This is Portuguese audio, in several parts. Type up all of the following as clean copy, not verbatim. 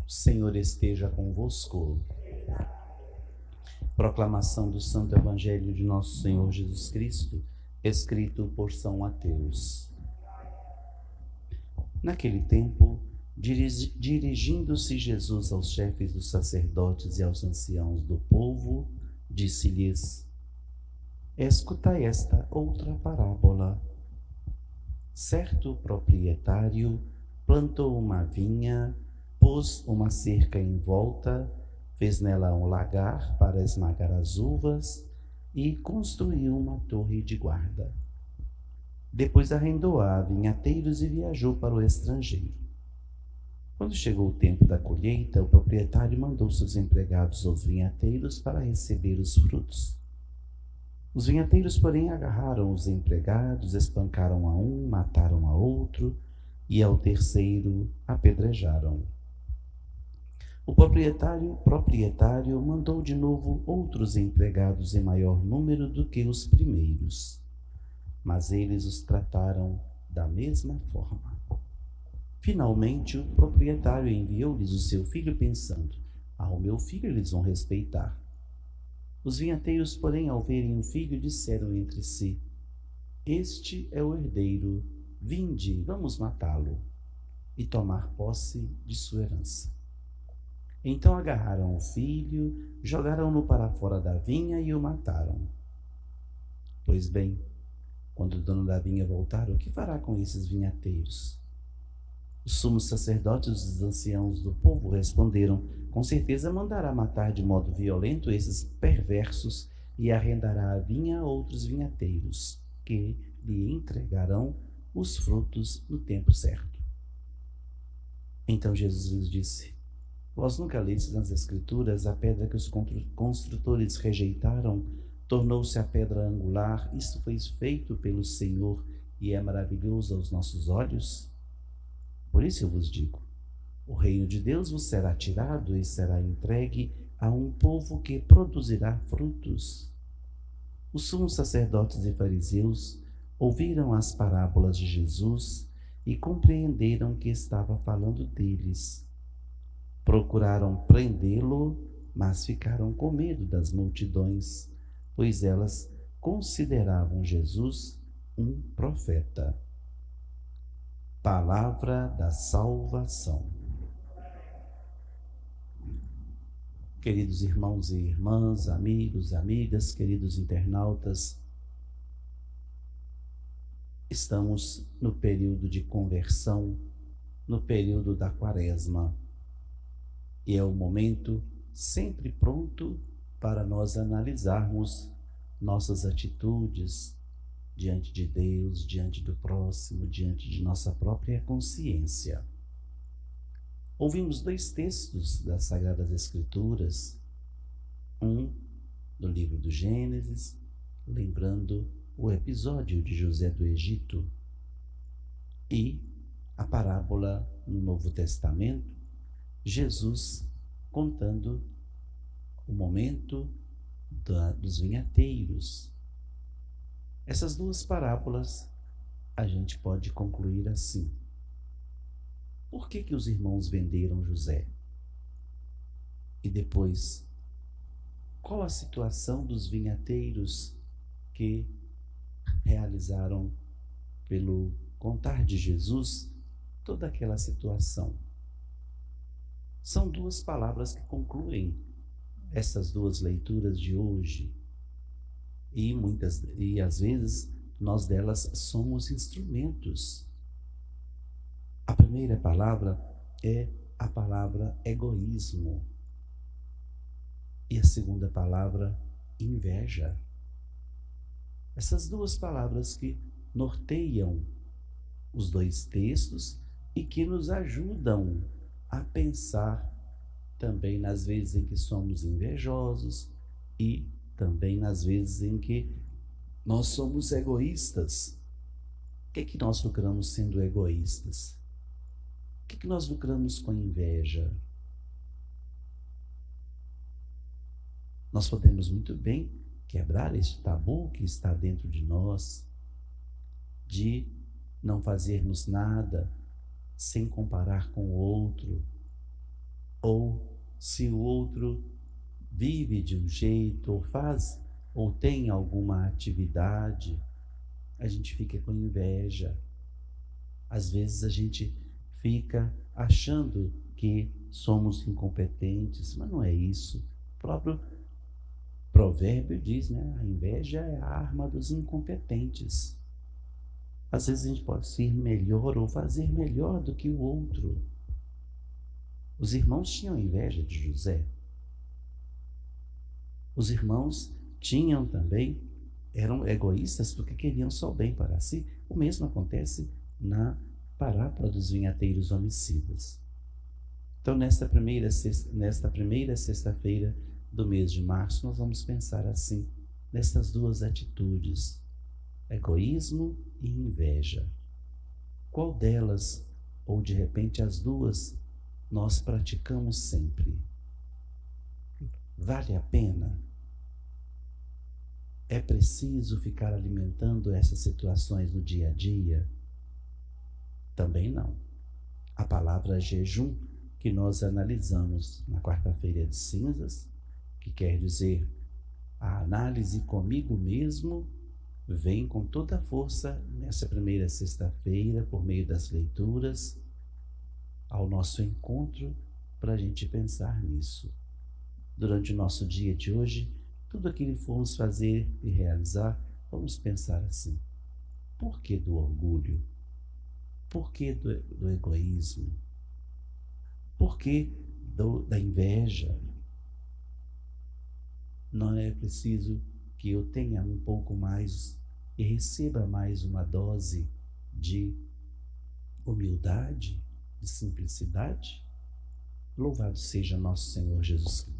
Senhor esteja convosco. Proclamação do Santo Evangelho de Nosso Senhor Jesus Cristo, escrito por São Mateus. Naquele tempo, dirigindo-se Jesus aos chefes dos sacerdotes e aos anciãos do povo, disse-lhes: escutai esta outra parábola. Certo proprietário plantou uma vinha, pôs uma cerca em volta, fez nela um lagar para esmagar as uvas e construiu uma torre de guarda. Depois arrendou-a a vinhateiros e viajou para o estrangeiro. Quando chegou o tempo da colheita, o proprietário mandou seus empregados aos vinhateiros para receber os frutos. Os vinhateiros, porém, agarraram os empregados, espancaram a um, mataram a outro e ao terceiro apedrejaram. O proprietário mandou de novo outros empregados em maior número do que os primeiros, mas eles os trataram da mesma forma. Finalmente, o proprietário enviou-lhes o seu filho, pensando: ao meu filho eles vão respeitar. Os vinhateiros, porém, ao verem o filho, disseram entre si: este é o herdeiro, vinde, vamos matá-lo e tomar posse de sua herança. Então agarraram o filho, jogaram-no para fora da vinha e o mataram. Pois bem, quando o dono da vinha voltar, o que fará com esses vinhateiros? Os sumos sacerdotes e os anciãos do povo responderam: com certeza mandará matar de modo violento esses perversos e arrendará a vinha a outros vinhateiros, que lhe entregarão os frutos no tempo certo. Então Jesus lhes disse: vós nunca lestes nas Escrituras: a pedra que os construtores rejeitaram tornou-se a pedra angular. Isto foi feito pelo Senhor e é maravilhoso aos nossos olhos? Por isso eu vos digo: o reino de Deus vos será tirado e será entregue a um povo que produzirá frutos. Os sumos sacerdotes e fariseus ouviram as parábolas de Jesus e compreenderam que estava falando deles. Procuraram prendê-lo, mas ficaram com medo das multidões, pois elas consideravam Jesus um profeta. Palavra da salvação. Queridos irmãos e irmãs, amigos, amigas, queridos internautas, estamos no período de conversão, no período da Quaresma. E é o momento sempre pronto para nós analisarmos nossas atitudes diante de Deus, diante do próximo, diante de nossa própria consciência. Ouvimos dois textos das Sagradas Escrituras, um do livro do Gênesis, lembrando o episódio de José do Egito, e a parábola no Novo Testamento, Jesus contando o momento dos vinhateiros. Essas duas parábolas a gente pode concluir assim: por que os irmãos venderam José? E depois, qual a situação dos vinhateiros que realizaram, pelo contar de Jesus, toda aquela situação? São duas palavras que concluem essas duas leituras de hoje. E às vezes nós delas somos instrumentos. A primeira palavra é a palavra egoísmo. E a segunda palavra, inveja. Essas duas palavras que norteiam os dois textos e que nos ajudam a pensar também nas vezes em que somos invejosos e também nas vezes em que nós somos egoístas. O que é que nós lucramos sendo egoístas? O que é que nós lucramos com inveja? Nós podemos muito bem quebrar este tabu que está dentro de nós, de não fazermos nada sem comparar com o outro, Ou se o outro vive de um jeito, ou faz, ou tem alguma atividade, a gente fica com inveja. Às vezes a gente fica achando que somos incompetentes, mas não é isso. O próprio provérbio diz, né? A inveja é a arma dos incompetentes. Às vezes a gente pode ser melhor ou fazer melhor do que o outro. Os irmãos tinham inveja de José. Os irmãos tinham também, eram egoístas porque queriam só o bem para si. O mesmo acontece na parábola dos vinhateiros homicidas. Então, nesta primeira sexta-feira do mês de março, nós vamos pensar assim, nessas duas atitudes, egoísmo e inveja. Qual delas, ou de repente as duas, nós praticamos sempre? Vale a pena? É preciso ficar alimentando essas situações no dia a dia? Também não. A palavra jejum, que nós analisamos na quarta-feira de cinzas, que quer dizer a análise comigo mesmo, vem com toda a força nessa primeira sexta-feira, por meio das leituras, ao nosso encontro, para a gente pensar nisso. Durante o nosso dia de hoje, tudo aquilo que formos fazer e realizar, vamos pensar assim: por que do orgulho? Por que do egoísmo? Por que da inveja? Não é preciso que eu tenha um pouco mais e receba mais uma dose de humildade, de simplicidade? Louvado seja nosso Senhor Jesus Cristo.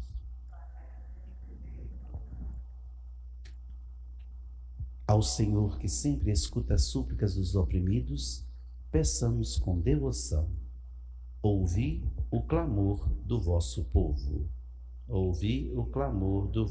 Ao Senhor, que sempre escuta as súplicas dos oprimidos, peçamos com devoção: ouvi o clamor do vosso povo. Ouvi o clamor do